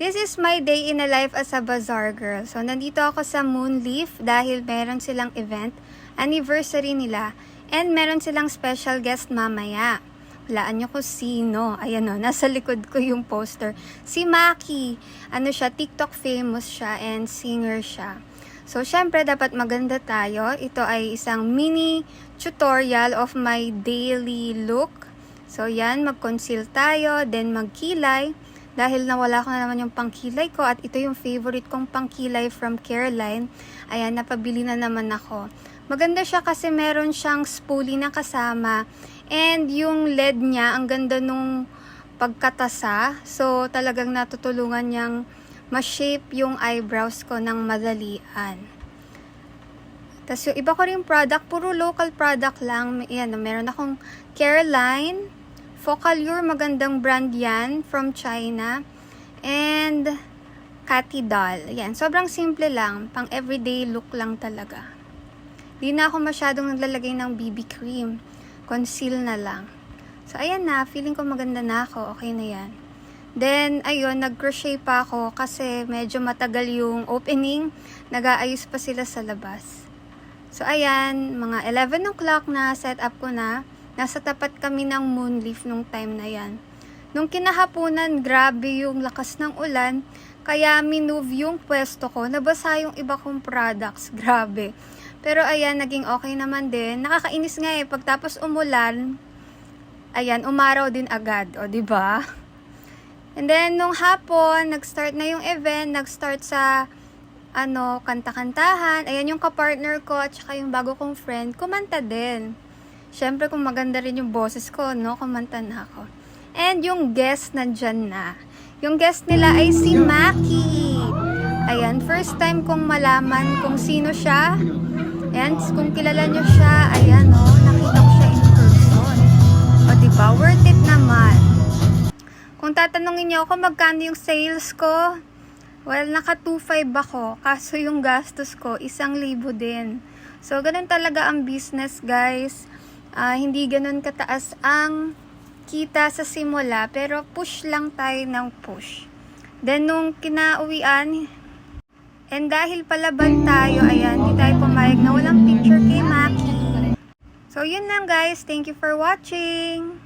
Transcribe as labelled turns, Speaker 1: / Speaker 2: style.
Speaker 1: This is my day in a life as a bazaar girl. So, nandito ako sa Moonleaf dahil meron silang event, anniversary nila, and meron silang special guest mamaya. Walaan nyo kung sino. Ayan o, nasa likod ko yung poster. Si Maki. Ano siya, TikTok famous siya and singer siya. So, syempre, dapat maganda tayo. Ito ay isang mini tutorial of my daily look. So, yan, mag-conceal tayo, then magkilay. Dahil nawala ko na naman yung pangkilay ko at ito yung favorite kong pangkilay from Careline. Ayan, napabili na naman ako. Maganda siya kasi meron siyang spoolie na kasama. And yung LED niya, ang ganda nung pagkatasa. So, talagang natutulungan niyang ma-shape yung eyebrows ko ng madalian. Tapos yung iba ko rin product, puro local product lang. Ayan, meron akong Careline. Focallure, magandang brand yan from China. And Cathy Doll. Yan, sobrang simple lang. Pang everyday look lang talaga. Di na ako masyadong naglalagay ng BB cream. Conceal na lang. So, ayan na. Feeling ko maganda na ako. Okay na yan. Then, ayun, nag-crochet pa ako kasi medyo matagal yung opening. Nag-aayos pa sila sa labas. So, ayan, mga 11 o'clock na set up ko na. Nasa tapat kami ng Moonleaf nung time na yan. Nung kinahapunan, grabe yung lakas ng ulan. Kaya minove yung pwesto ko. Nabasa yung iba kong products. Grabe. Pero ayan, naging okay naman din. Nakakainis nga eh. Pagtapos umulan, ayan, umaraw din agad. O, diba? And then, nung hapon, nag-start na yung event. Nag-start sa, kanta-kantahan. Ayan yung kapartner ko at saka yung bago kong friend. Kumanta din. Siyempre, kung maganda rin yung boses ko, no? Kumanta na ako. And yung guest nandyan na. Yung guest nila ay si Maki. Ayan, first time kong malaman kung sino siya. Ayan, kung kilala nyo siya, ayan, oh, nakita ko siya in person. O, diba? Worth it naman. Kung tatanungin nyo ako magkano yung sales ko, well, naka 2.5 ako. Kaso yung gastos ko, 1,000 din. So, ganun talaga ang business, guys. Hindi ganun kataas ang kita sa simula, pero push lang tayo ng push. Then, nung kinauwian, and dahil palaban tayo, ayan, hindi tayo pumayag na walang picture kay Maki. So, yun lang guys. Thank you for watching.